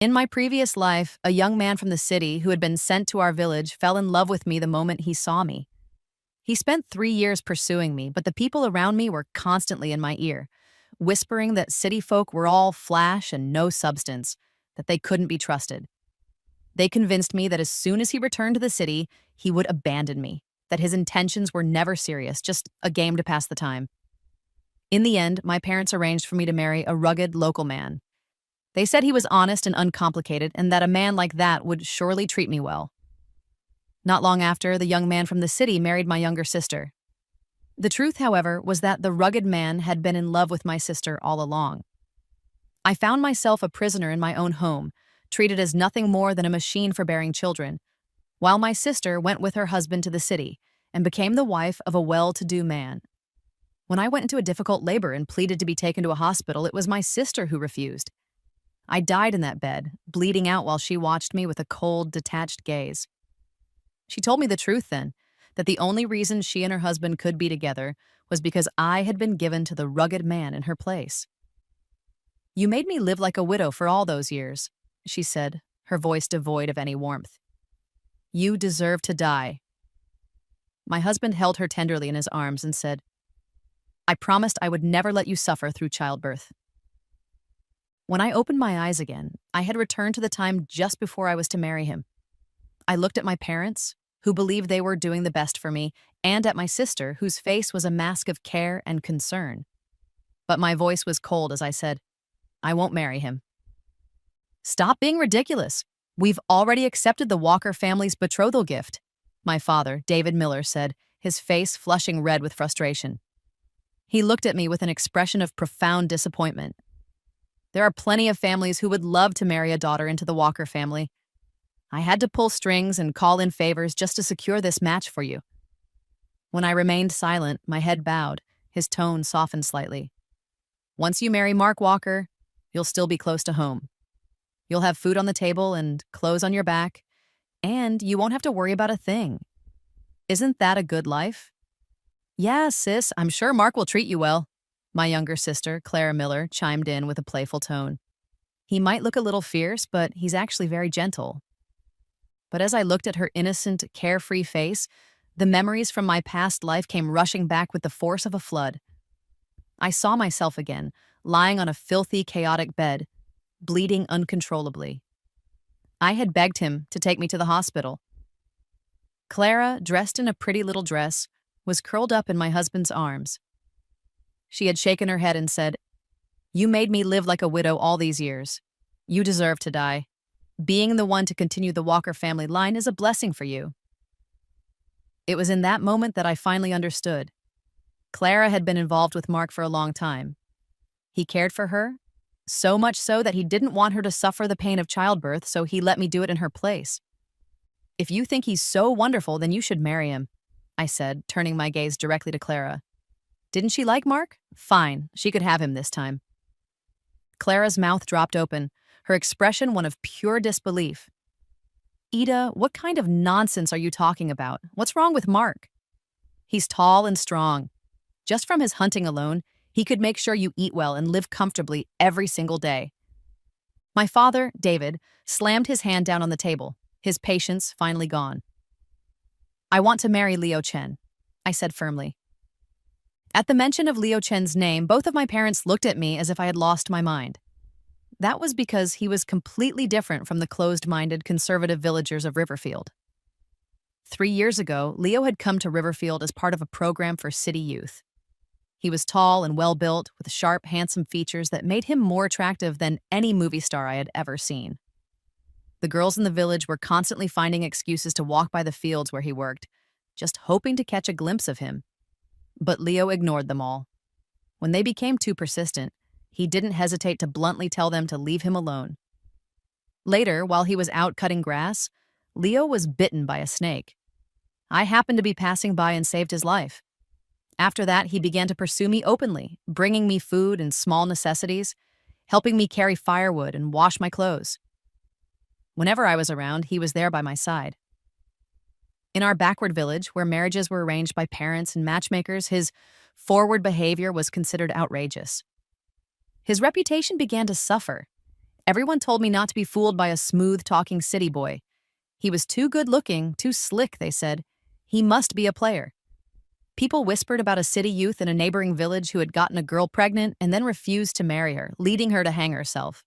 In my previous life, a young man from the city who had been sent to our village fell in love with me the moment he saw me. He spent 3 years pursuing me, but the people around me were constantly in my ear, whispering that city folk were all flash and no substance, that they couldn't be trusted. They convinced me that as soon as he returned to the city, he would abandon me, that his intentions were never serious, just a game to pass the time. In the end, my parents arranged for me to marry a rugged local man. They said he was honest and uncomplicated, and that a man like that would surely treat me well. Not long after, the young man from the city married my younger sister. The truth, however, was that the rugged man had been in love with my sister all along. I found myself a prisoner in my own home, treated as nothing more than a machine for bearing children, while my sister went with her husband to the city and became the wife of a well-to-do man. When I went into a difficult labor and pleaded to be taken to a hospital, it was my sister who refused. I died in that bed, bleeding out while she watched me with a cold, detached gaze. She told me the truth then, that the only reason she and her husband could be together was because I had been given to the rugged man in her place. "You made me live like a widow for all those years," she said, her voice devoid of any warmth. "You deserve to die." My husband held her tenderly in his arms and said, "I promised I would never let you suffer through childbirth." When I opened my eyes again, I had returned to the time just before I was to marry him. I looked at my parents, who believed they were doing the best for me, and at my sister, whose face was a mask of care and concern. But my voice was cold as I said, "I won't marry him." "Stop being ridiculous. We've already accepted the Walker family's betrothal gift," my father, David Miller, said, his face flushing red with frustration. He looked at me with an expression of profound disappointment. "There are plenty of families who would love to marry a daughter into the Walker family. I had to pull strings and call in favors just to secure this match for you." When I remained silent, my head bowed, his tone softened slightly. "Once you marry Mark Walker, you'll still be close to home. You'll have food on the table and clothes on your back, and you won't have to worry about a thing. Isn't that a good life?" "Yeah, sis, I'm sure Mark will treat you well," my younger sister, Clara Miller, chimed in with a playful tone. "He might look a little fierce, but he's actually very gentle." But as I looked at her innocent, carefree face, the memories from my past life came rushing back with the force of a flood. I saw myself again, lying on a filthy, chaotic bed, bleeding uncontrollably. I had begged him to take me to the hospital. Clara, dressed in a pretty little dress, was curled up in my husband's arms. She had shaken her head and said, "You made me live like a widow all these years. You deserve to die. Being the one to continue the Walker family line is a blessing for you." It was in that moment that I finally understood. Clara had been involved with Mark for a long time. He cared for her, so much so that he didn't want her to suffer the pain of childbirth, so he let me do it in her place. "If you think he's so wonderful, then you should marry him," I said, turning my gaze directly to Clara. Didn't she like Mark? Fine, she could have him this time. Clara's mouth dropped open, her expression one of pure disbelief. "Ida, what kind of nonsense are you talking about? What's wrong with Mark? He's tall and strong. Just from his hunting alone, he could make sure you eat well and live comfortably every single day." My father, David, slammed his hand down on the table, his patience finally gone. "I want to marry Leo Chen," I said firmly. At the mention of Leo Chen's name, both of my parents looked at me as if I had lost my mind. That was because he was completely different from the closed-minded, conservative villagers of Riverfield. 3 years ago, Leo had come to Riverfield as part of a program for city youth. He was tall and well-built, with sharp, handsome features that made him more attractive than any movie star I had ever seen. The girls in the village were constantly finding excuses to walk by the fields where he worked, just hoping to catch a glimpse of him. But Leo ignored them all. When they became too persistent, he didn't hesitate to bluntly tell them to leave him alone. Later, while he was out cutting grass, Leo was bitten by a snake. I happened to be passing by and saved his life. After that, he began to pursue me openly, bringing me food and small necessities, helping me carry firewood and wash my clothes. Whenever I was around, he was there by my side. In our backward village, where marriages were arranged by parents and matchmakers, his forward behavior was considered outrageous. His reputation began to suffer. Everyone told me not to be fooled by a smooth-talking city boy. He was too good-looking, too slick, they said. He must be a player. People whispered about a city youth in a neighboring village who had gotten a girl pregnant and then refused to marry her, leading her to hang herself.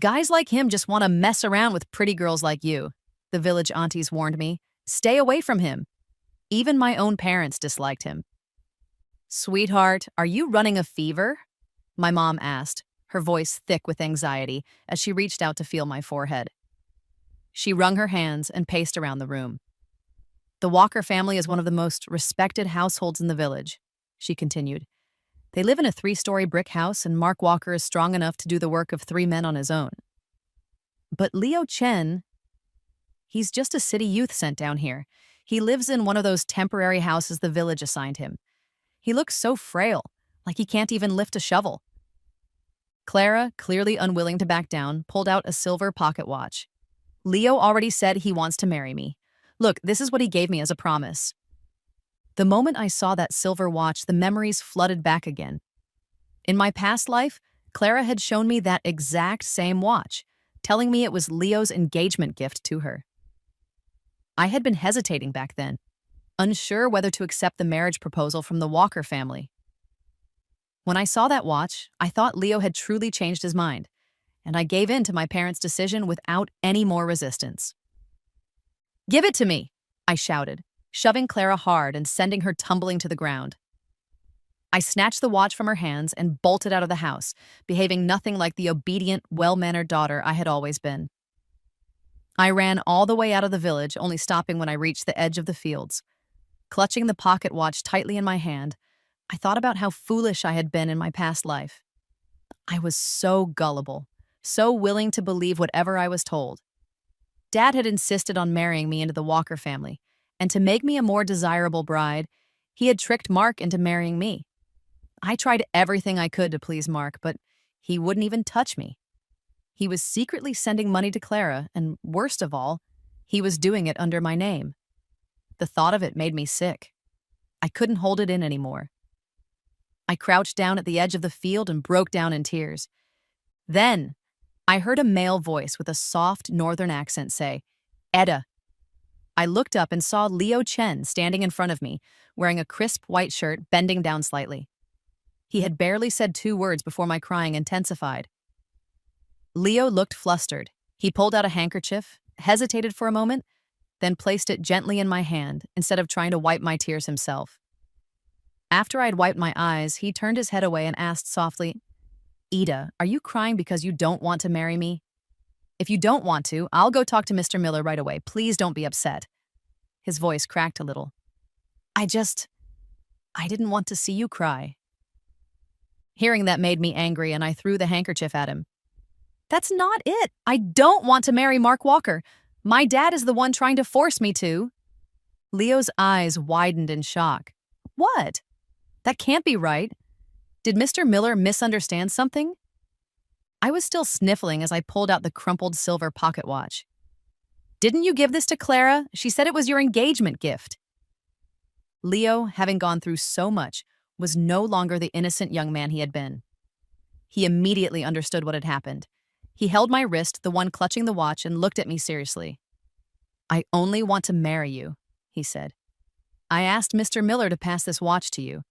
Guys like him just want to mess around with pretty girls like you, the village aunties warned me. Stay away from him. Even my own parents disliked him. Sweetheart, are you running a fever? My mom asked, her voice thick with anxiety as she reached out to feel my forehead. She wrung her hands and paced around the room. The Walker family is one of the most respected households in the village, she continued. They live in a 3-story brick house, and Mark Walker is strong enough to do the work of 3 men on his own. But Leo Chen, he's just a city youth sent down here. He lives in one of those temporary houses the village assigned him. He looks so frail, like he can't even lift a shovel. Clara, clearly unwilling to back down, pulled out a silver pocket watch. Leo already said he wants to marry me. Look, this is what he gave me as a promise. The moment I saw that silver watch, the memories flooded back again. In my past life, Clara had shown me that exact same watch, telling me it was Leo's engagement gift to her. I had been hesitating back then, unsure whether to accept the marriage proposal from the Walker family. When I saw that watch, I thought Leo had truly changed his mind, and I gave in to my parents' decision without any more resistance. Give it to me, I shouted, shoving Clara hard and sending her tumbling to the ground. I snatched the watch from her hands and bolted out of the house, behaving nothing like the obedient, well-mannered daughter I had always been. I ran all the way out of the village, only stopping when I reached the edge of the fields. Clutching the pocket watch tightly in my hand, I thought about how foolish I had been in my past life. I was so gullible, so willing to believe whatever I was told. Dad had insisted on marrying me into the Walker family, and to make me a more desirable bride, he had tricked Mark into marrying me. I tried everything I could to please Mark, but he wouldn't even touch me. He was secretly sending money to Clara, and worst of all, he was doing it under my name. The thought of it made me sick. I couldn't hold it in anymore. I crouched down at the edge of the field and broke down in tears. Then, I heard a male voice with a soft northern accent say, "Edda." I looked up and saw Leo Chen standing in front of me, wearing a crisp white shirt, bending down slightly. He had barely said 2 words before my crying intensified. Leo looked flustered. He pulled out a handkerchief, hesitated for a moment, then placed it gently in my hand instead of trying to wipe my tears himself. After I'd wiped my eyes, he turned his head away and asked softly, "Ida, are you crying because you don't want to marry me? If you don't want to, I'll go talk to Mr. Miller right away. Please don't be upset." His voice cracked a little. I didn't want to see you cry." Hearing that made me angry, and I threw the handkerchief at him. "That's not it. I don't want to marry Mark Walker. My dad is the one trying to force me to." Leo's eyes widened in shock. "What? That can't be right. Did Mr. Miller misunderstand something?" I was still sniffling as I pulled out the crumpled silver pocket watch. "Didn't you give this to Clara? She said it was your engagement gift." Leo, having gone through so much, was no longer the innocent young man he had been. He immediately understood what had happened. He held my wrist, the one clutching the watch, and looked at me seriously. "I only want to marry you," he said. "I asked Mr. Miller to pass this watch to you.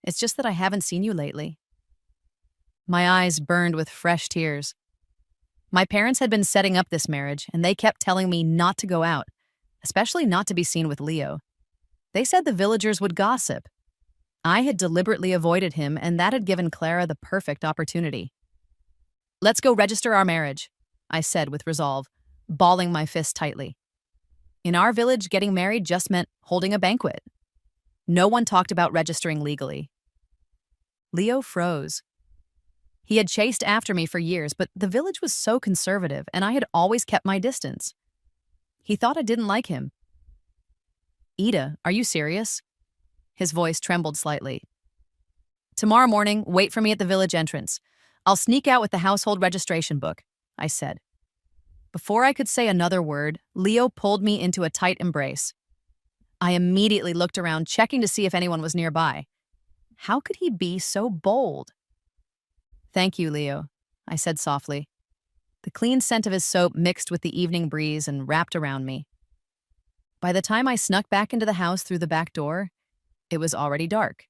It's just that I haven't seen you lately." My eyes burned with fresh tears. My parents had been setting up this marriage, and they kept telling me not to go out, especially not to be seen with Leo. They said the villagers would gossip. I had deliberately avoided him, and that had given Clara the perfect opportunity. "Let's go register our marriage," I said with resolve, balling my fist tightly. In our village, getting married just meant holding a banquet. No one talked about registering legally. Leo froze. He had chased after me for years, but the village was so conservative, and I had always kept my distance. He thought I didn't like him. "Ida, are you serious?" His voice trembled slightly. "Tomorrow morning, wait for me at the village entrance. I'll sneak out with the household registration book," I said. Before I could say another word, Leo pulled me into a tight embrace. I immediately looked around, checking to see if anyone was nearby. How could he be so bold? "Thank you, Leo," I said softly. The clean scent of his soap mixed with the evening breeze and wrapped around me. By the time I snuck back into the house through the back door, it was already dark.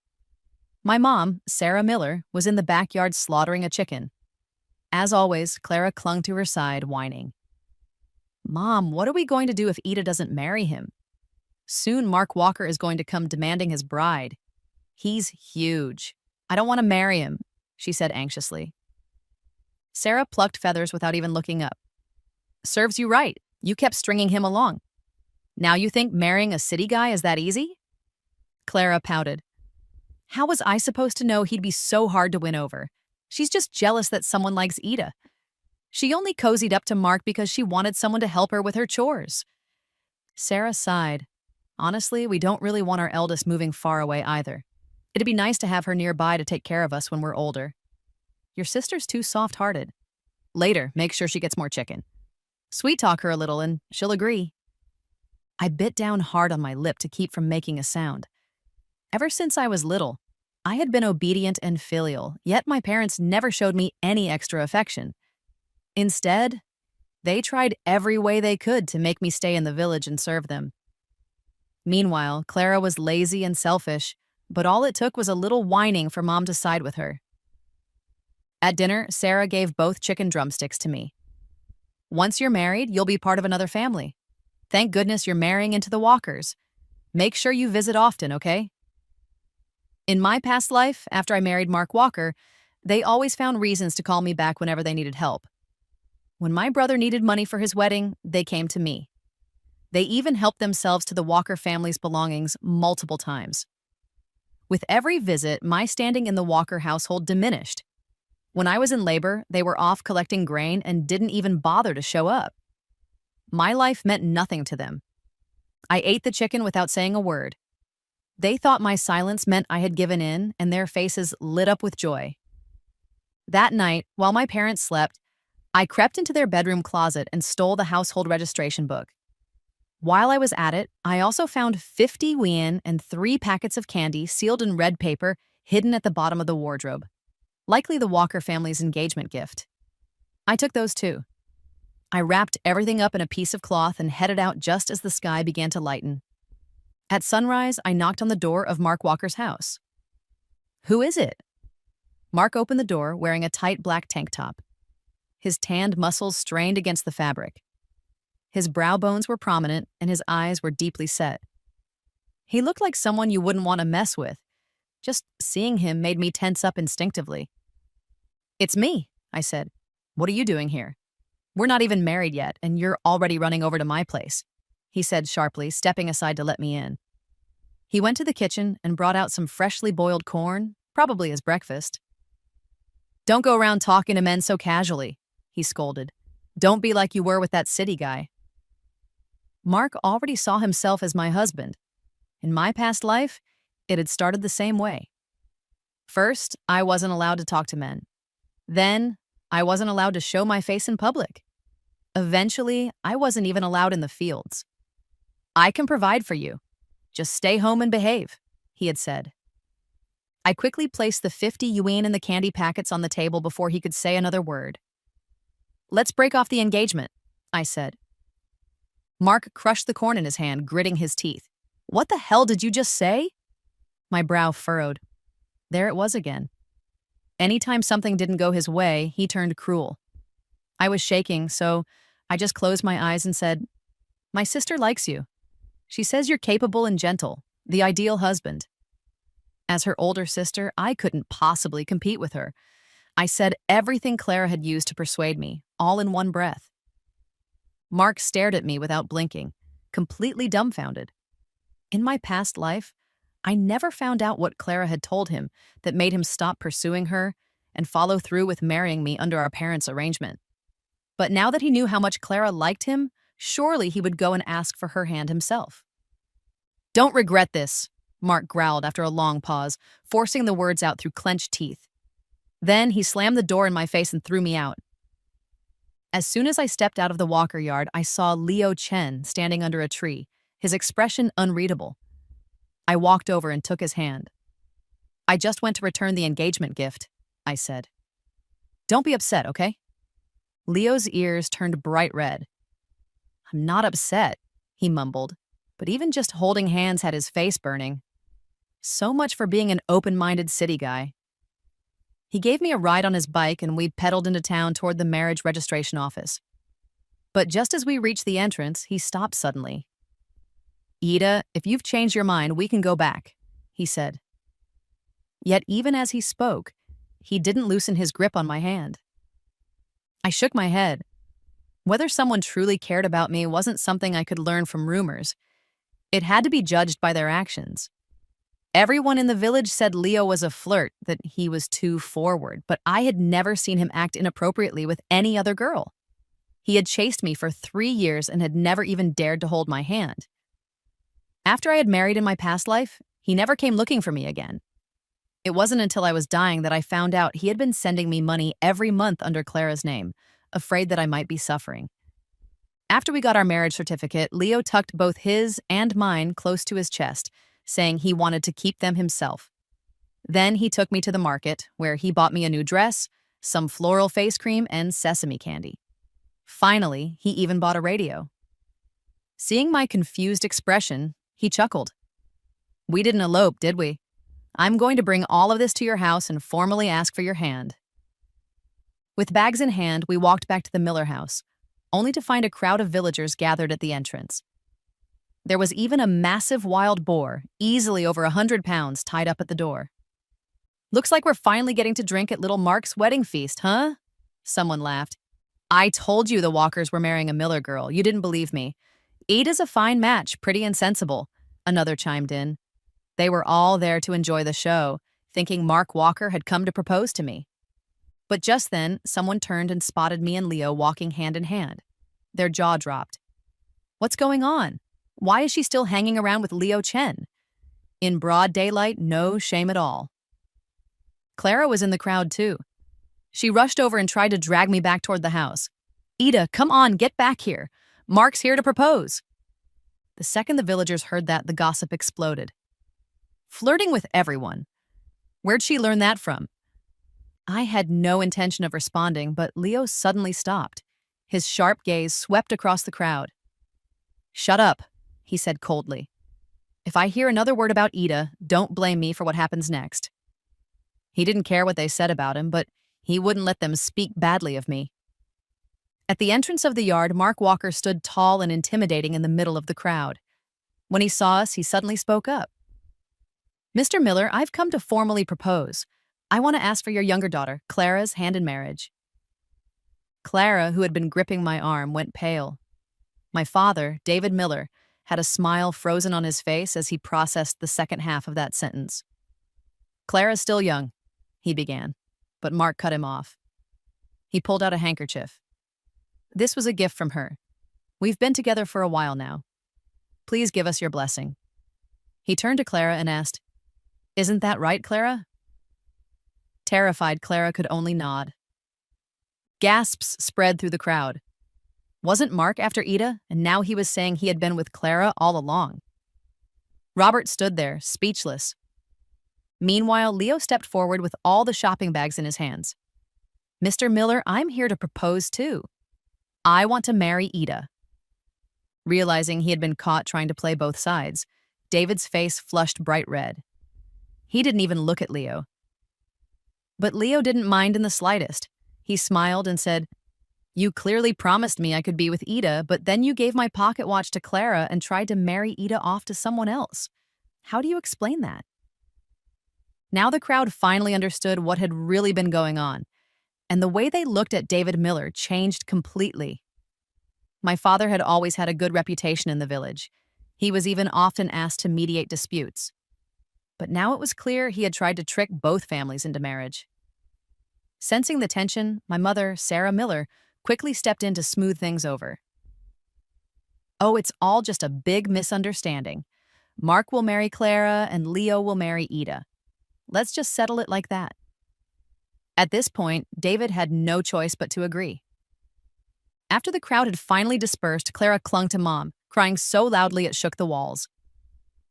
My mom, Sarah Miller, was in the backyard slaughtering a chicken. As always, Clara clung to her side, whining. "Mom, what are we going to do if Ida doesn't marry him? Soon Mark Walker is going to come demanding his bride. He's huge. I don't want to marry him," she said anxiously. Sarah plucked feathers without even looking up. "Serves you right. You kept stringing him along. Now you think marrying a city guy is that easy?" Clara pouted. "How was I supposed to know he'd be so hard to win over? She's just jealous that someone likes Ida. She only cozied up to Mark because she wanted someone to help her with her chores." Sarah sighed. "Honestly, we don't really want our eldest moving far away either. It'd be nice to have her nearby to take care of us when we're older. Your sister's too soft-hearted. Later, make sure she gets more chicken. Sweet talk her a little and she'll agree." I bit down hard on my lip to keep from making a sound. Ever since I was little, I had been obedient and filial, yet my parents never showed me any extra affection. Instead, they tried every way they could to make me stay in the village and serve them. Meanwhile, Clara was lazy and selfish, but all it took was a little whining for Mom to side with her. At dinner, Sarah gave both chicken drumsticks to me. "Once you're married, you'll be part of another family. Thank goodness you're marrying into the Walkers. Make sure you visit often, okay?" In my past life, after I married Mark Walker, they always found reasons to call me back whenever they needed help. When my brother needed money for his wedding, they came to me. They even helped themselves to the Walker family's belongings multiple times. With every visit, my standing in the Walker household diminished. When I was in labor, they were off collecting grain and didn't even bother to show up. My life meant nothing to them. I ate the chicken without saying a word. They thought my silence meant I had given in, and their faces lit up with joy. That night, while my parents slept, I crept into their bedroom closet and stole the household registration book. While I was at it, I also found 50 yuan and 3 packets of candy sealed in red paper hidden at the bottom of the wardrobe. Likely the Walker family's engagement gift. I took those too. I wrapped everything up in a piece of cloth and headed out just as the sky began to lighten. At sunrise, I knocked on the door of Mark Walker's house. "Who is it?" Mark opened the door wearing a tight black tank top. His tanned muscles strained against the fabric. His brow bones were prominent and his eyes were deeply set. He looked like someone you wouldn't want to mess with. Just seeing him made me tense up instinctively. "It's me," I said. "What are you doing here? We're not even married yet, and you're already running over to my place," he said sharply, stepping aside to let me in. He went to the kitchen and brought out some freshly boiled corn, probably as breakfast. "Don't go around talking to men so casually," he scolded. "Don't be like you were with that city guy." Mark already saw himself as my husband. In my past life, it had started the same way. First, I wasn't allowed to talk to men. Then, I wasn't allowed to show my face in public. Eventually, I wasn't even allowed in the fields. "I can provide for you. Just stay home and behave," he had said. I quickly placed the 50 yuan in the candy packets on the table before he could say another word. "Let's break off the engagement," I said. Mark crushed the corn in his hand, gritting his teeth. "What the hell did you just say?" My brow furrowed. There it was again. Anytime something didn't go his way, he turned cruel. I was shaking, so I just closed my eyes and said, "My sister likes you. She says you're capable and gentle, the ideal husband." As her older sister, I couldn't possibly compete with her. I said everything Clara had used to persuade me, all in one breath. Mark stared at me without blinking, completely dumbfounded. In my past life, I never found out what Clara had told him that made him stop pursuing her and follow through with marrying me under our parents' arrangement. But now that he knew how much Clara liked him, surely he would go and ask for her hand himself. "Don't regret this," Mark growled after a long pause, forcing the words out through clenched teeth. Then he slammed the door in my face and threw me out. As soon as I stepped out of the Walker yard, I saw Leo Chen standing under a tree, his expression unreadable. I walked over and took his hand. "I just went to return the engagement gift," I said. "Don't be upset, okay?" Leo's ears turned bright red. "I'm not upset," he mumbled, but even just holding hands had his face burning. So much for being an open-minded city guy. He gave me a ride on his bike and we pedaled into town toward the marriage registration office. But just as we reached the entrance, he stopped suddenly. "Ida, if you've changed your mind, we can go back," he said. Yet even as he spoke, he didn't loosen his grip on my hand. I shook my head. Whether someone truly cared about me wasn't something I could learn from rumors. It had to be judged by their actions. Everyone in the village said Leo was a flirt, that he was too forward, but I had never seen him act inappropriately with any other girl. He had chased me for 3 years and had never even dared to hold my hand. After I had married in my past life, he never came looking for me again. It wasn't until I was dying that I found out he had been sending me money every month under Clara's name, afraid that I might be suffering. After we got our marriage certificate, Leo tucked both his and mine close to his chest, saying he wanted to keep them himself. Then he took me to the market, where he bought me a new dress, some floral face cream, and sesame candy. Finally, he even bought a radio. Seeing my confused expression, he chuckled. "We didn't elope, did we? I'm going to bring all of this to your house and formally ask for your hand." With bags in hand, we walked back to the Miller house, only to find a crowd of villagers gathered at the entrance. There was even a massive wild boar, easily over 100 pounds, tied up at the door. "Looks like we're finally getting to drink at little Mark's wedding feast, huh?" Someone laughed. "I told you the Walkers were marrying a Miller girl. You didn't believe me." "Ida's a fine match, pretty and sensible," another chimed in. They were all there to enjoy the show, thinking Mark Walker had come to propose to me. But just then, someone turned and spotted me and Leo walking hand in hand. Their jaw dropped. What's going on? Why is she still hanging around with Leo Chen? In broad daylight, no shame at all. Clara was in the crowd too. She rushed over and tried to drag me back toward the house. "Ida, come on, get back here. Mark's here to propose." The second the villagers heard that, the gossip exploded. Flirting with everyone. Where'd she learn that from? I had no intention of responding, but Leo suddenly stopped. His sharp gaze swept across the crowd. "Shut up," he said coldly. "If I hear another word about Ida, don't blame me for what happens next." He didn't care what they said about him, but he wouldn't let them speak badly of me. At the entrance of the yard, Mark Walker stood tall and intimidating in the middle of the crowd. When he saw us, he suddenly spoke up. "Mr. Miller, I've come to formally propose. I want to ask for your younger daughter, Clara's hand in marriage." Clara, who had been gripping my arm, went pale. My father, David Miller, had a smile frozen on his face as he processed the second half of that sentence. "Clara's still young," he began, but Mark cut him off. He pulled out a handkerchief. "This was a gift from her. We've been together for a while now. Please give us your blessing." He turned to Clara and asked, "Isn't that right, Clara?" Terrified, Clara could only nod. Gasps spread through the crowd. Wasn't Mark after Ida, and now he was saying he had been with Clara all along? Robert stood there, speechless. Meanwhile, Leo stepped forward with all the shopping bags in his hands. "Mr. Miller, I'm here to propose too. I want to marry Ida." Realizing he had been caught trying to play both sides, David's face flushed bright red. He didn't even look at Leo. But Leo didn't mind in the slightest. He smiled and said, "You clearly promised me I could be with Ida, but then you gave my pocket watch to Clara and tried to marry Ida off to someone else. How do you explain that?" Now the crowd finally understood what had really been going on, and the way they looked at David Miller changed completely. My father had always had a good reputation in the village. He was even often asked to mediate disputes. But now it was clear he had tried to trick both families into marriage. Sensing the tension, my mother, Sarah Miller, quickly stepped in to smooth things over. "Oh, it's all just a big misunderstanding. Mark will marry Clara and Leo will marry Ida. Let's just settle it like that." At this point, David had no choice but to agree. After the crowd had finally dispersed, Clara clung to Mom, crying so loudly it shook the walls.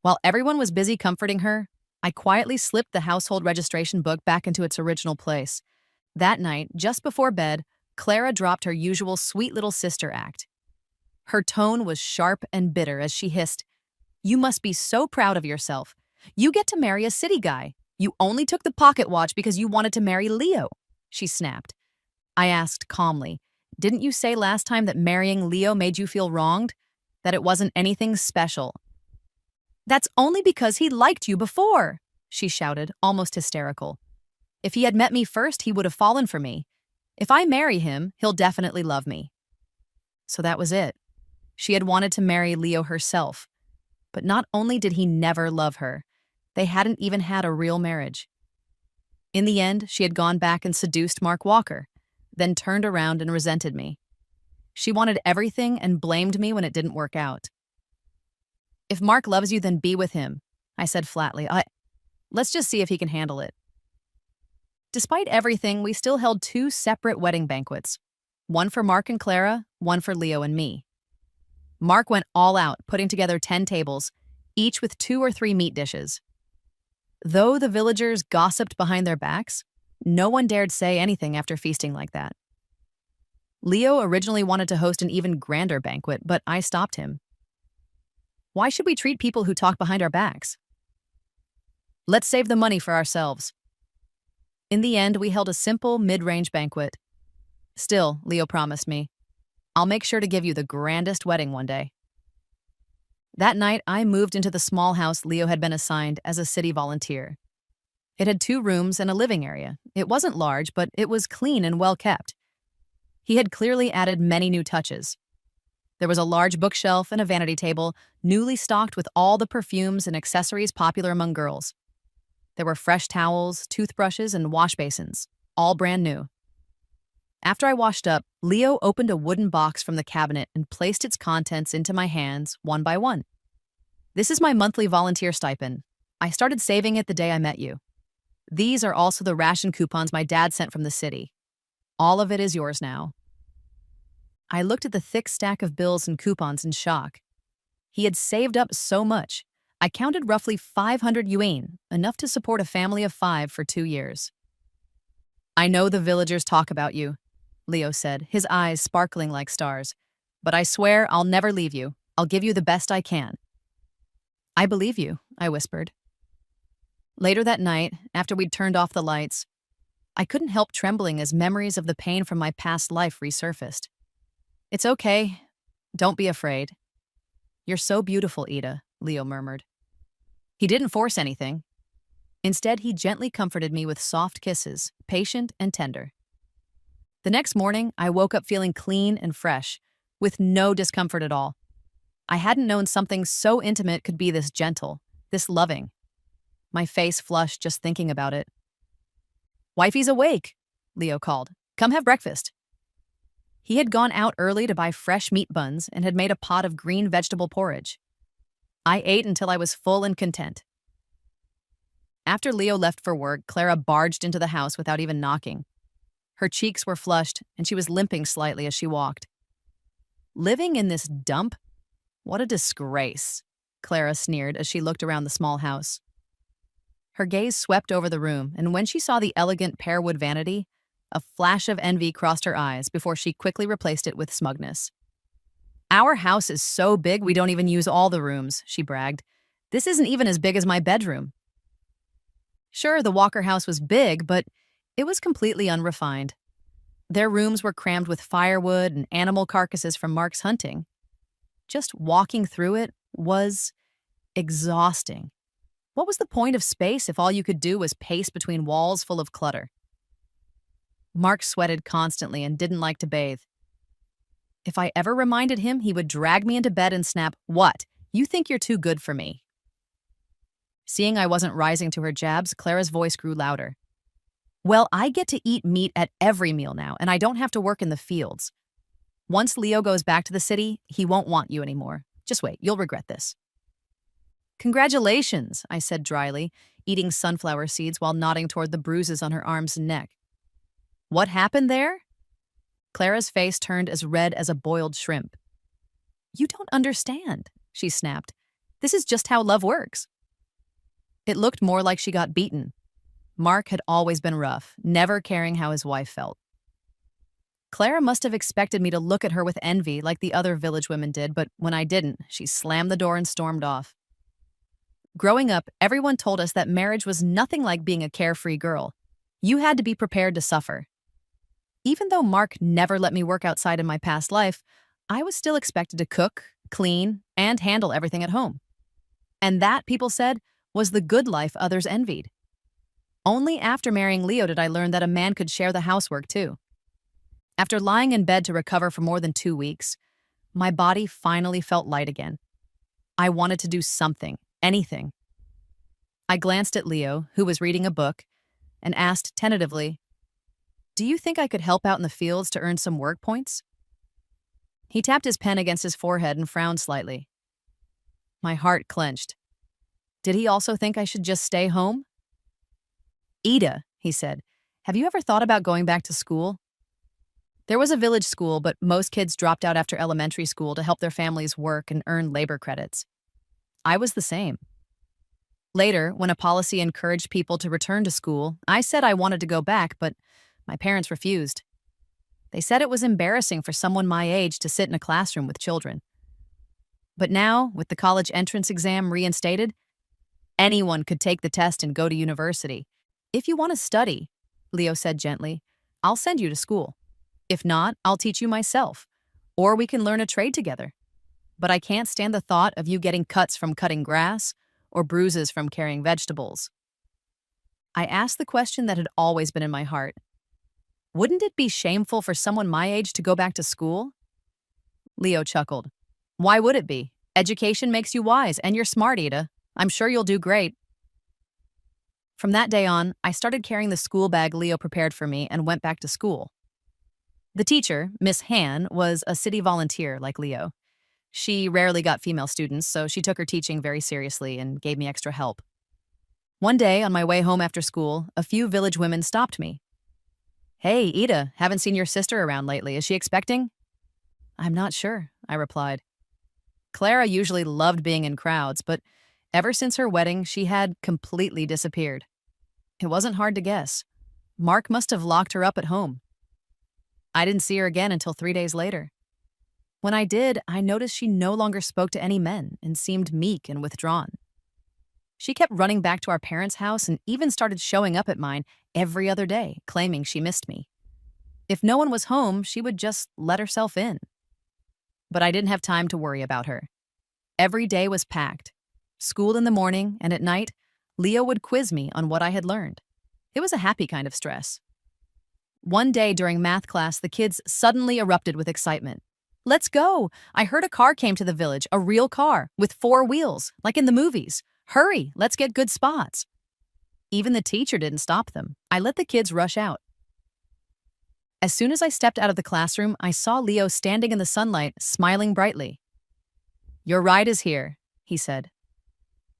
While everyone was busy comforting her, I quietly slipped the household registration book back into its original place. That night, just before bed, Clara dropped her usual sweet little sister act. Her tone was sharp and bitter as she hissed, "You must be so proud of yourself. You get to marry a city guy. You only took the pocket watch because you wanted to marry Leo," she snapped. I asked calmly, "Didn't you say last time that marrying Leo made you feel wronged? That it wasn't anything special?" "That's only because he liked you before," she shouted, almost hysterical. "If he had met me first, he would have fallen for me. If I marry him, he'll definitely love me." So that was it. She had wanted to marry Leo herself. But not only did he never love her, they hadn't even had a real marriage. In the end, she had gone back and seduced Mark Walker, then turned around and resented me. She wanted everything and blamed me when it didn't work out. "If Mark loves you, then be with him," I said flatly. Let's just see if he can handle it." Despite everything, we still held 2 separate wedding banquets. One for Mark and Clara, one for Leo and me. Mark went all out, putting together 10 tables, each with 2 or 3 meat dishes. Though the villagers gossiped behind their backs, no one dared say anything after feasting like that. Leo originally wanted to host an even grander banquet, but I stopped him. Why should we treat people who talk behind our backs? Let's save the money for ourselves. In the end, we held a simple, mid-range banquet. Still, Leo promised me, "I'll make sure to give you the grandest wedding one day." That night, I moved into the small house Leo had been assigned as a city volunteer. It had 2 rooms and a living area. It wasn't large, but it was clean and well kept. He had clearly added many new touches. There was a large bookshelf and a vanity table, newly stocked with all the perfumes and accessories popular among girls. There were fresh towels, toothbrushes, and wash basins, all brand new. After I washed up, Leo opened a wooden box from the cabinet and placed its contents into my hands one by one. "This is my monthly volunteer stipend. I started saving it the day I met you. These are also the ration coupons my dad sent from the city. All of it is yours now." I looked at the thick stack of bills and coupons in shock. He had saved up so much. I counted roughly 500 yuan, enough to support a family of 5 for 2 years. "I know the villagers talk about you," Leo said, his eyes sparkling like stars. "But I swear I'll never leave you. I'll give you the best I can." "I believe you," I whispered. Later that night, after we'd turned off the lights, I couldn't help trembling as memories of the pain from my past life resurfaced. "It's okay. Don't be afraid." "You're so beautiful, Ida," Leo murmured. He didn't force anything. Instead, he gently comforted me with soft kisses, patient and tender. The next morning, I woke up feeling clean and fresh, with no discomfort at all. I hadn't known something so intimate could be this gentle, this loving. My face flushed just thinking about it. "Wifey's awake," Leo called. "Come have breakfast." He had gone out early to buy fresh meat buns and had made a pot of green vegetable porridge. I ate until I was full and content. After Leo left for work, Clara barged into the house without even knocking. Her cheeks were flushed, and she was limping slightly as she walked. "Living in this dump? What a disgrace," Clara sneered as she looked around the small house. Her gaze swept over the room, and when she saw the elegant pearwood vanity, a flash of envy crossed her eyes before she quickly replaced it with smugness. "Our house is so big we don't even use all the rooms," she bragged. "This isn't even as big as my bedroom." Sure, the Walker house was big, but it was completely unrefined. Their rooms were crammed with firewood and animal carcasses from Mark's hunting. Just walking through it was exhausting. What was the point of space if all you could do was pace between walls full of clutter? Mark sweated constantly and didn't like to bathe. If I ever reminded him, he would drag me into bed and snap, "What? You think you're too good for me?" Seeing I wasn't rising to her jabs, Clara's voice grew louder. "Well, I get to eat meat at every meal now, and I don't have to work in the fields. Once Leo goes back to the city, he won't want you anymore. Just wait, you'll regret this." "Congratulations," I said dryly, eating sunflower seeds while nodding toward the bruises on her arms and neck. "What happened there?" Clara's face turned as red as a boiled shrimp. "You don't understand," she snapped. "This is just how love works." It looked more like she got beaten. Mark had always been rough, never caring how his wife felt. Clara must have expected me to look at her with envy like the other village women did, but when I didn't, she slammed the door and stormed off. Growing up, everyone told us that marriage was nothing like being a carefree girl. You had to be prepared to suffer. Even though Mark never let me work outside in my past life, I was still expected to cook, clean, and handle everything at home. And that, people said, was the good life others envied. Only after marrying Leo did I learn that a man could share the housework too. After lying in bed to recover for more than 2 weeks, my body finally felt light again. I wanted to do something, anything. I glanced at Leo, who was reading a book, and asked tentatively, "Do you think I could help out in the fields to earn some work points?" He tapped his pen against his forehead and frowned slightly. My heart clenched. Did he also think I should just stay home? "Ida," he said, "have you ever thought about going back to school?" There was a village school, but most kids dropped out after elementary school to help their families work and earn labor credits. I was the same. Later, when a policy encouraged people to return to school, I said I wanted to go back, but my parents refused. They said it was embarrassing for someone my age to sit in a classroom with children. But now, with the college entrance exam reinstated, anyone could take the test and go to university. "If you want to study," Leo said gently, "I'll send you to school. If not, I'll teach you myself, or we can learn a trade together. But I can't stand the thought of you getting cuts from cutting grass or bruises from carrying vegetables." I asked the question that had always been in my heart. Wouldn't it be shameful for someone my age to go back to school? Leo chuckled. "Why would it be? Education makes you wise, and you're smart, Ida. I'm sure you'll do great." From that day on, I started carrying the school bag Leo prepared for me and went back to school. The teacher, Miss Han, was a city volunteer like Leo. She rarely got female students, so she took her teaching very seriously and gave me extra help. One day, on my way home after school, a few village women stopped me. "Hey, Ida, haven't seen your sister around lately. Is she expecting?" "I'm not sure," I replied. Clara usually loved being in crowds, but ever since her wedding, she had completely disappeared. It wasn't hard to guess. Mark must have locked her up at home. I didn't see her again until 3 days later. When I did, I noticed she no longer spoke to any men and seemed meek and withdrawn. She kept running back to our parents' house and even started showing up at mine every other day, claiming she missed me. If no one was home, she would just let herself in. But I didn't have time to worry about her. Every day was packed. School in the morning, and at night, Leo would quiz me on what I had learned. It was a happy kind of stress. One day during math class, the kids suddenly erupted with excitement. "Let's go! I heard a car came to the village, a real car, with 4 wheels, like in the movies. Hurry, let's get good spots." Even the teacher didn't stop them. I let the kids rush out. As soon as I stepped out of the classroom, I saw Leo standing in the sunlight, smiling brightly. "Your ride is here," he said.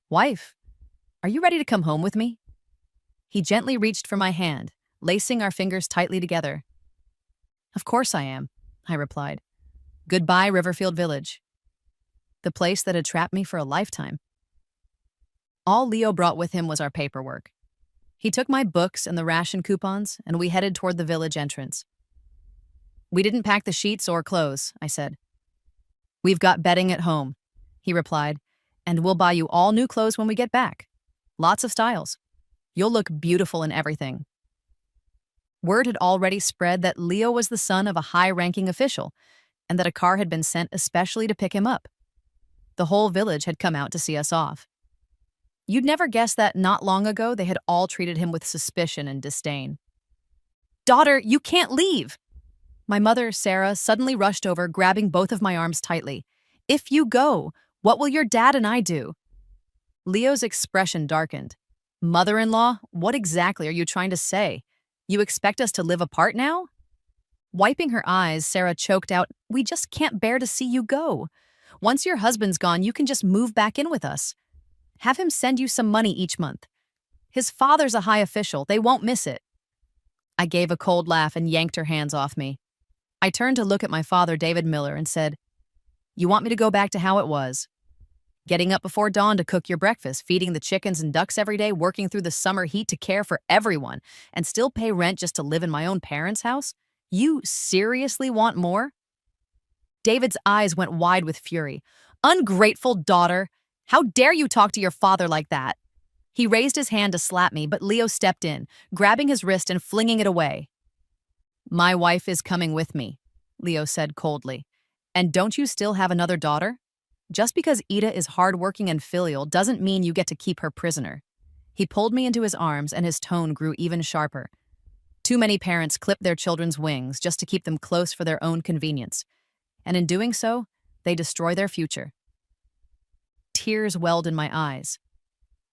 "Wife, are you ready to come home with me?" He gently reached for my hand, lacing our fingers tightly together. "Of course I am," I replied. Goodbye, Riverfield Village. The place that had trapped me for a lifetime. All Leo brought with him was our paperwork. He took my books and the ration coupons, and we headed toward the village entrance. "We didn't pack the sheets or clothes," I said. "We've got bedding at home," he replied, "and we'll buy you all new clothes when we get back. Lots of styles. You'll look beautiful in everything." Word had already spread that Leo was the son of a high-ranking official, and that a car had been sent especially to pick him up. The whole village had come out to see us off. You'd never guess that not long ago they had all treated him with suspicion and disdain. "Daughter, you can't leave!" My mother, Sarah, suddenly rushed over, grabbing both of my arms tightly. "If you go, what will your dad and I do?" Leo's expression darkened. "Mother-in-law, what exactly are you trying to say? You expect us to live apart now?" Wiping her eyes, Sarah choked out, "We just can't bear to see you go. Once your husband's gone, you can just move back in with us. Have him send you some money each month. His father's a high official. They won't miss it." I gave a cold laugh and yanked her hands off me. I turned to look at my father, David Miller, and said, "You want me to go back to how it was? Getting up before dawn to cook your breakfast, feeding the chickens and ducks every day, working through the summer heat to care for everyone, and still pay rent just to live in my own parents' house? You seriously want more? David's eyes went wide with fury. Ungrateful daughter! How dare you talk to your father like that? He raised his hand to slap me, but Leo stepped in, grabbing his wrist and flinging it away. My wife is coming with me, Leo said coldly. And don't you still have another daughter? Just because Ida is hardworking and filial doesn't mean you get to keep her prisoner. He pulled me into his arms and his tone grew even sharper. Too many parents clip their children's wings just to keep them close for their own convenience. And in doing so, they destroy their future. Tears welled in my eyes.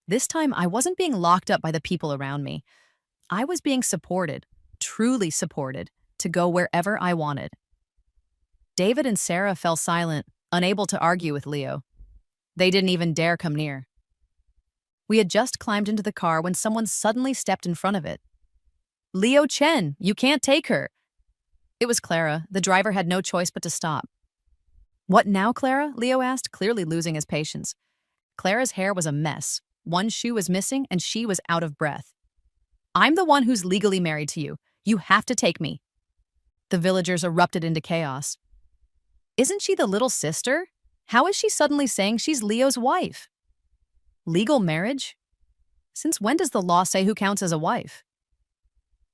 This time, I wasn't being locked up by the people around me. I was being supported, truly supported, to go wherever I wanted. David and Sarah fell silent, unable to argue with Leo. They didn't even dare come near. We had just climbed into the car when someone suddenly stepped in front of it. Leo Chen, you can't take her. It was Clara. The driver had no choice but to stop. What now, Clara? Leo asked, clearly losing his patience. Clara's hair was a mess. One shoe was missing, and she was out of breath. I'm the one who's legally married to you. You have to take me. The villagers erupted into chaos. Isn't she the little sister? How is she suddenly saying she's Leo's wife? Legal marriage? Since when does the law say who counts as a wife?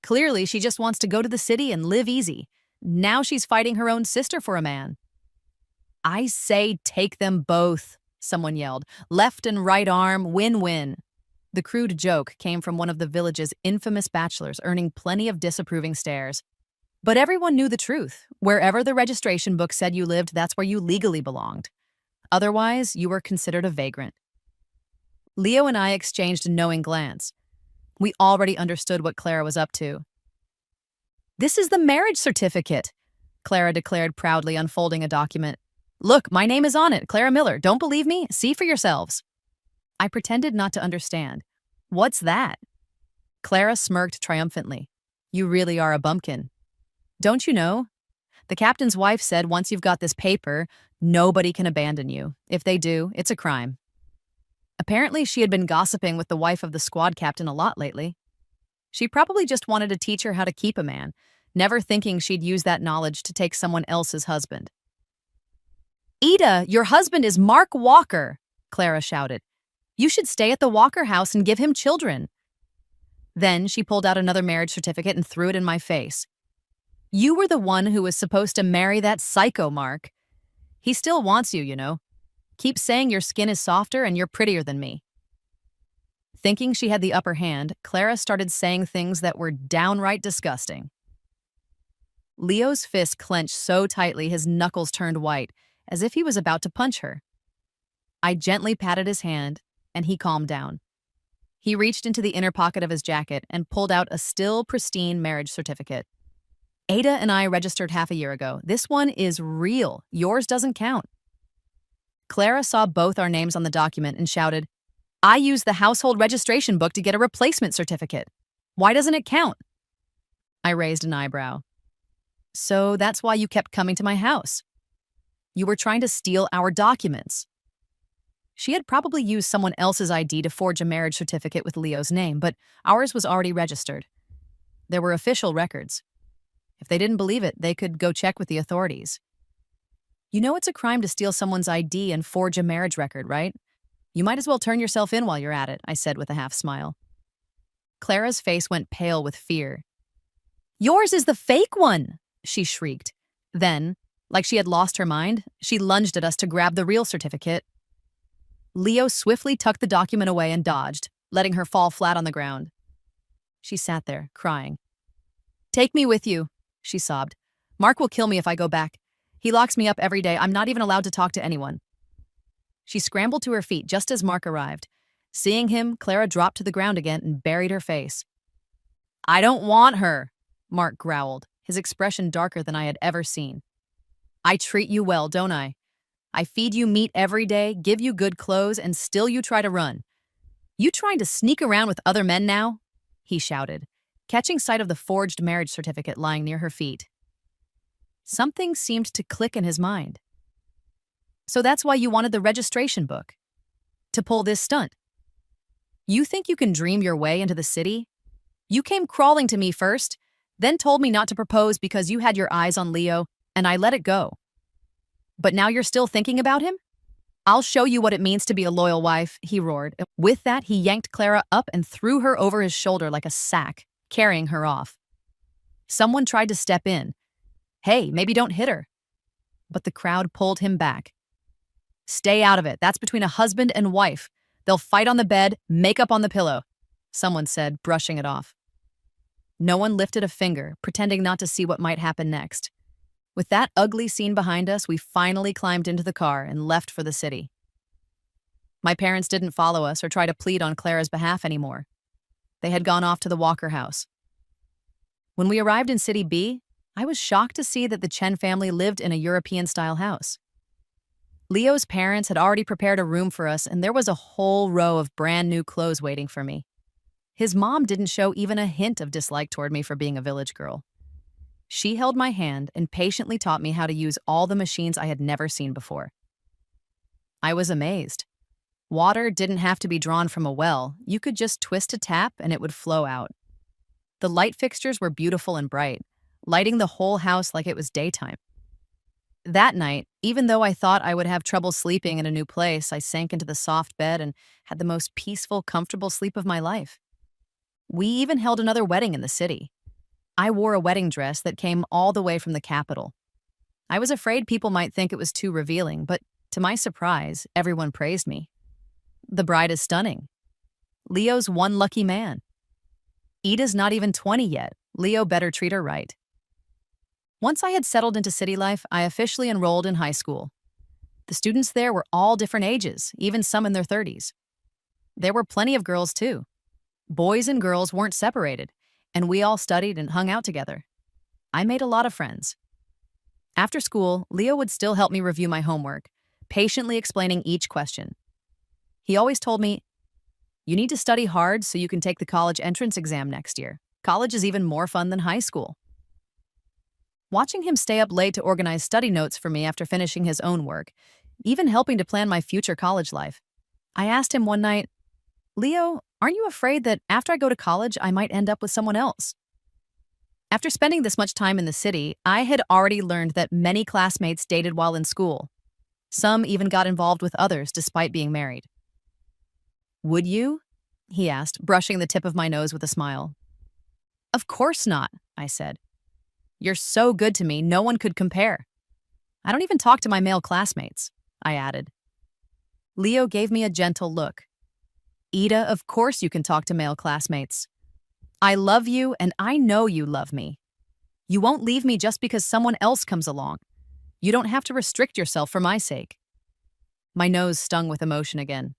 Clearly, she just wants to go to the city and live easy. Now she's fighting her own sister for a man. I say take them both, someone yelled. Left and right arm, win-win. The crude joke came from one of the village's infamous bachelors, earning plenty of disapproving stares. But everyone knew the truth. Wherever the registration book said you lived, that's where you legally belonged. Otherwise, you were considered a vagrant. Leo and I exchanged a knowing glance. We already understood what Clara was up to. This is the marriage certificate, Clara declared proudly, unfolding a document. Look, my name is on it, Clara Miller. Don't believe me? See for yourselves. I pretended not to understand. What's that? Clara smirked triumphantly. You really are a bumpkin. Don't you know? The captain's wife said once you've got this paper, nobody can abandon you. If they do, it's a crime. Apparently, she had been gossiping with the wife of the squad captain a lot lately. She probably just wanted to teach her how to keep a man, never thinking she'd use that knowledge to take someone else's husband. Ida, your husband is Mark Walker, Clara shouted. You should stay at the Walker house and give him children. Then she pulled out another marriage certificate and threw it in my face. You were the one who was supposed to marry that psycho Mark. He still wants you, you know. Keep saying your skin is softer and you're prettier than me. Thinking she had the upper hand, Clara started saying things that were downright disgusting. Leo's fist clenched so tightly his knuckles turned white, as if he was about to punch her. I gently patted his hand, and he calmed down. He reached into the inner pocket of his jacket and pulled out a still pristine marriage certificate. Ada and I registered half a year ago. This one is real. Yours doesn't count. Clara saw both our names on the document and shouted, I used the household registration book to get a replacement certificate. Why doesn't it count? I raised an eyebrow. So that's why you kept coming to my house. You were trying to steal our documents. She had probably used someone else's ID to forge a marriage certificate with Leo's name, but ours was already registered. There were official records. If they didn't believe it, they could go check with the authorities. You know it's a crime to steal someone's ID and forge a marriage record, right? You might as well turn yourself in while you're at it, I said with a half smile. Clara's face went pale with fear. Yours is the fake one, she shrieked. Then, like she had lost her mind, she lunged at us to grab the real certificate. Leo swiftly tucked the document away and dodged, letting her fall flat on the ground. She sat there, crying. Take me with you, she sobbed. Mark will kill me if I go back. He locks me up every day. I'm not even allowed to talk to anyone. She scrambled to her feet just as Mark arrived. Seeing him, Clara dropped to the ground again and buried her face. I don't want her, Mark growled, his expression darker than I had ever seen. I treat you well, don't I? I feed you meat every day, give you good clothes, and still you try to run. You trying to sneak around with other men now? He shouted, catching sight of the forged marriage certificate lying near her feet. Something seemed to click in his mind. So that's why you wanted the registration book? To pull this stunt? You think you can dream your way into the city? You came crawling to me first. then told me not to propose because you had your eyes on Leo, and I let it go. But now you're still thinking about him? I'll show you what it means to be a loyal wife, he roared. With that, he yanked Clara up and threw her over his shoulder like a sack, carrying her off. Someone tried to step in. Hey, maybe don't hit her. But the crowd pulled him back. Stay out of it. That's between a husband and wife. They'll fight on the bed, make up on the pillow, someone said, brushing it off. No one lifted a finger, pretending not to see what might happen next. With that ugly scene behind us, we finally climbed into the car and left for the city. My parents didn't follow us or try to plead on Clara's behalf anymore. They had gone off to the Walker house. When we arrived in City B, I was shocked to see that the Chen family lived in a European-style house. Leo's parents had already prepared a room for us, and there was a whole row of brand new clothes waiting for me. His mom didn't show even a hint of dislike toward me for being a village girl. She held my hand and patiently taught me how to use all the machines I had never seen before. I was amazed. Water didn't have to be drawn from a well. You could just twist a tap and it would flow out. The light fixtures were beautiful and bright, lighting the whole house like it was daytime. That night, even though I thought I would have trouble sleeping in a new place, I sank into the soft bed and had the most peaceful, comfortable sleep of my life. We even held another wedding in the city. I wore a wedding dress that came all the way from the capital. I was afraid people might think it was too revealing, but to my surprise, everyone praised me. The bride is stunning. Leo's one lucky man. Ida's not even 20 yet. Leo better treat her right. Once I had settled into city life, I officially enrolled in high school. The students there were all different ages, even some in their 30s. There were plenty of girls, too. Boys and girls weren't separated, and we all studied and hung out together. I made a lot of friends. After school, Leo would still help me review my homework, patiently explaining each question. He always told me, "You need to study hard so you can take the college entrance exam next year. College is even more fun than high school." Watching him stay up late to organize study notes for me after finishing his own work, even helping to plan my future college life, I asked him one night, "Leo, aren't you afraid that after I go to college, I might end up with someone else?" After spending this much time in the city, I had already learned that many classmates dated while in school. Some even got involved with others despite being married. "Would you?" he asked, brushing the tip of my nose with a smile. "Of course not," I said. "You're so good to me, no one could compare. I don't even talk to my male classmates," I added. Leo gave me a gentle look. "Ida, of course you can talk to male classmates. I love you and I know you love me. You won't leave me just because someone else comes along. You don't have to restrict yourself for my sake." My nose stung with emotion again.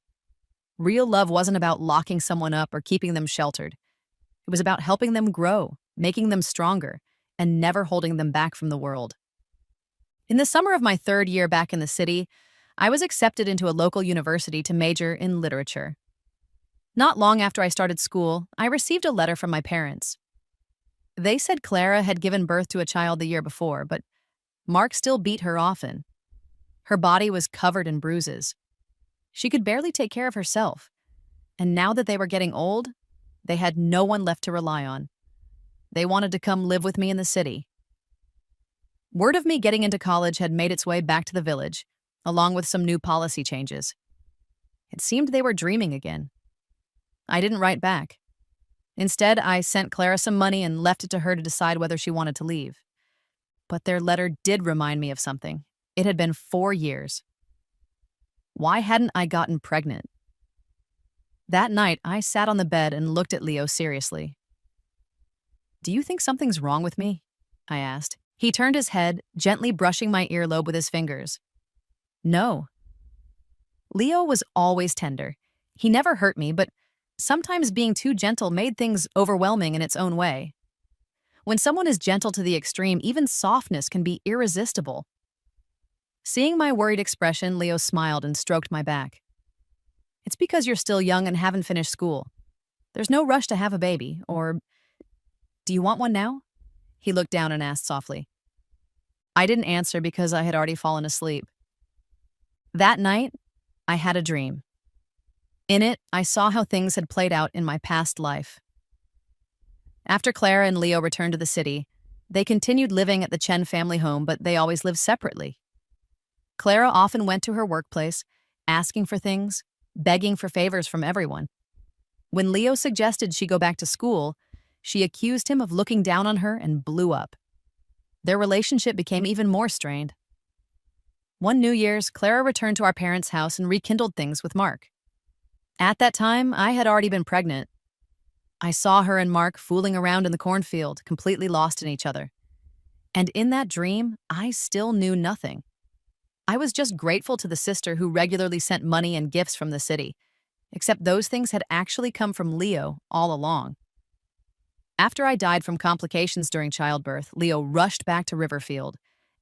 Real love wasn't about locking someone up or keeping them sheltered. It was about helping them grow, making them stronger, and never holding them back from the world. In the summer of my 3rd year back in the city, I was accepted into a local university to major in literature. Not long after I started school, I received a letter from my parents. They said Clara had given birth to a child the year before, but Mark still beat her often. Her body was covered in bruises. She could barely take care of herself, and now that they were getting old, they had no one left to rely on. They wanted to come live with me in the city. Word of me getting into college had made its way back to the village, along with some new policy changes. It seemed they were dreaming again. I didn't write back. Instead, I sent Clara some money and left it to her to decide whether she wanted to leave. But their letter did remind me of something. It had been 4 years. Why hadn't I gotten pregnant? That night, I sat on the bed and looked at Leo seriously. "Do you think something's wrong with me?" I asked. He turned his head, gently brushing my earlobe with his fingers. "No." Leo was always tender. He never hurt me, but sometimes being too gentle made things overwhelming in its own way. When someone is gentle to the extreme, even softness can be irresistible. Seeing my worried expression, Leo smiled and stroked my back. "It's because you're still young and haven't finished school. There's no rush to have a baby, or do you want one now?" He looked down and asked softly. I didn't answer because I had already fallen asleep. That night, I had a dream. In it, I saw how things had played out in my past life. After Clara and Leo returned to the city, they continued living at the Chen family home, but they always lived separately. Clara often went to her workplace, asking for things, begging for favors from everyone. When Leo suggested she go back to school, she accused him of looking down on her and blew up. Their relationship became even more strained. One New Year's, Clara returned to our parents' house and rekindled things with Mark. At that time, I had already been pregnant. I saw her and Mark fooling around in the cornfield, completely lost in each other. And in that dream, I still knew nothing. I was just grateful to the sister who regularly sent money and gifts from the city, except those things had actually come from Leo all along. After I died from complications during childbirth, Leo rushed back to Riverfield.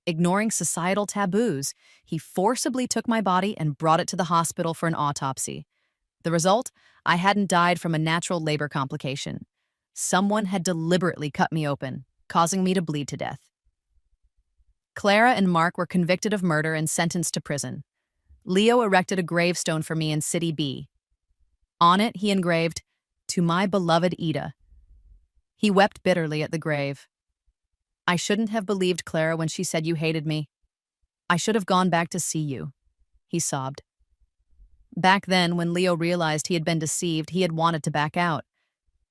Ignoring societal taboos, he forcibly took my body and brought it to the hospital for an autopsy. The result? I hadn't died from a natural labor complication. Someone had deliberately cut me open, causing me to bleed to death. Clara and Mark were convicted of murder and sentenced to prison. Leo erected a gravestone for me in City B. On it, he engraved, "To my beloved Ida." He wept bitterly at the grave. "I shouldn't have believed Clara when she said you hated me. I should have gone back to see you," he sobbed. Back then, when Leo realized he had been deceived, he had wanted to back out.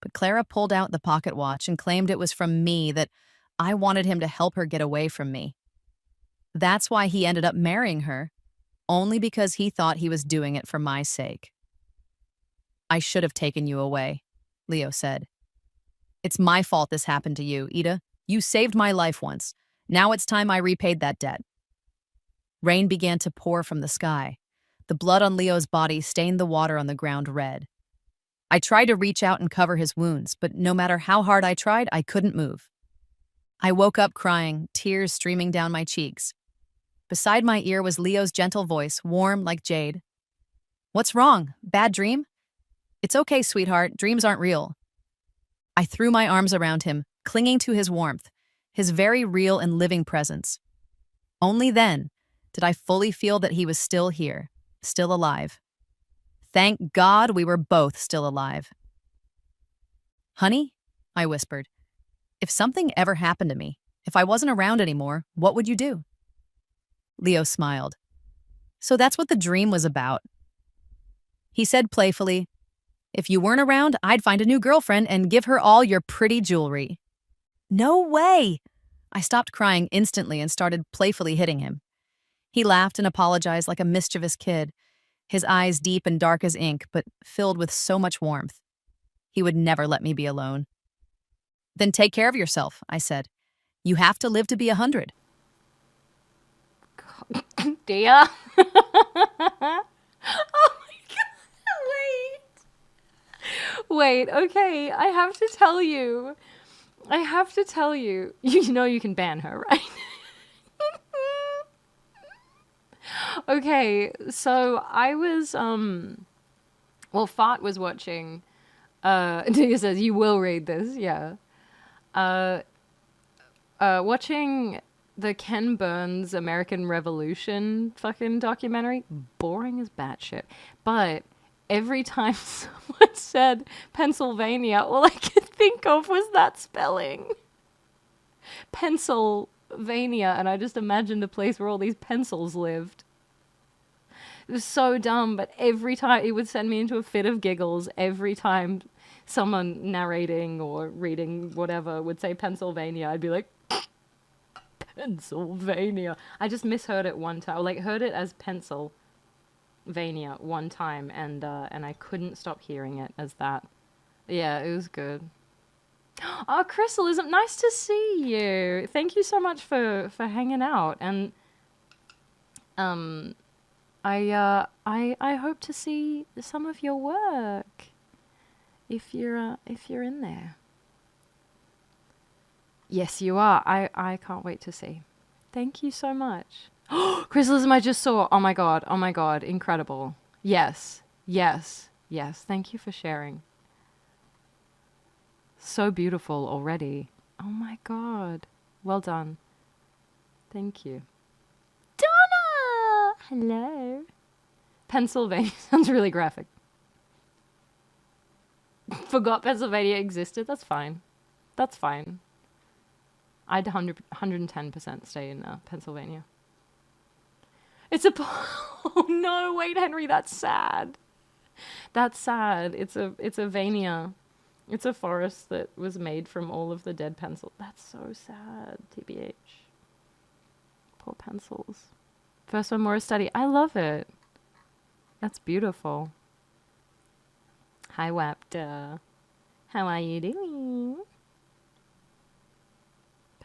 But Clara pulled out the pocket watch and claimed it was from me, that I wanted him to help her get away from me. That's why he ended up marrying her, only because he thought he was doing it for my sake. "I should have taken you away," Leo said. "It's my fault this happened to you, Ida. You saved my life once. Now it's time I repaid that debt." Rain began to pour from the sky. The blood on Leo's body stained the water on the ground red. I tried to reach out and cover his wounds, but no matter how hard I tried, I couldn't move. I woke up crying, tears streaming down my cheeks. Beside my ear was Leo's gentle voice, warm like jade. "What's wrong? Bad dream?" "It's okay, sweetheart. Dreams aren't real." I threw my arms around him, clinging to his warmth, his very real and living presence. Only then did I fully feel that he was still here, still alive. Thank God we were both still alive. "Honey," I whispered, "if something ever happened to me, if I wasn't around anymore, what would you do?" Leo smiled. "So that's what the dream was about." He said playfully, "If you weren't around, I'd find a new girlfriend and give her all your pretty jewelry." "No way!" I stopped crying instantly and started playfully hitting him. He laughed and apologized like a mischievous kid, his eyes deep and dark as ink, but filled with so much warmth. He would never let me be alone. "Then take care of yourself," I said. "You have to live to be 100. Dear. Oh my god, wait, okay, I have to tell you, you know you can ban her, right? Okay, so I was, Fart was watching, Tia says, you will read this, yeah. Watching the Ken Burns American Revolution fucking documentary, boring as batshit. But every time someone said Pennsylvania, all I could think of was that spelling. Pennsylvania, and I just imagined a place where all these pencils lived. It was so dumb, but every time it would send me into a fit of giggles every time someone narrating or reading whatever would say Pennsylvania. I'd be like, Pennsylvania. I just misheard it one time, like heard it as Pennsylvania one time, and I couldn't stop hearing it as that. Yeah, it was good. Oh, Crystal, isn't nice to see you. Thank you so much for hanging out, and I hope to see some of your work if you're in there. Yes, you are. I can't wait to see. Thank you so much. Crystalism I just saw. Oh my god, incredible. Yes. Thank you for sharing. So beautiful already. Oh my god. Well done. Thank you. Donna! Hello. Pennsylvania sounds really graphic. Forgot Pennsylvania existed. That's fine. That's fine. I'd 110% stay in Pennsylvania. It's a... Oh no, wait, Henry, that's sad. That's sad. It's a Vania. It's a forest that was made from all of the dead pencil. That's so sad, TBH. Poor pencils. First one more a study. I love it. That's beautiful. Hi, Wapta. How are you doing?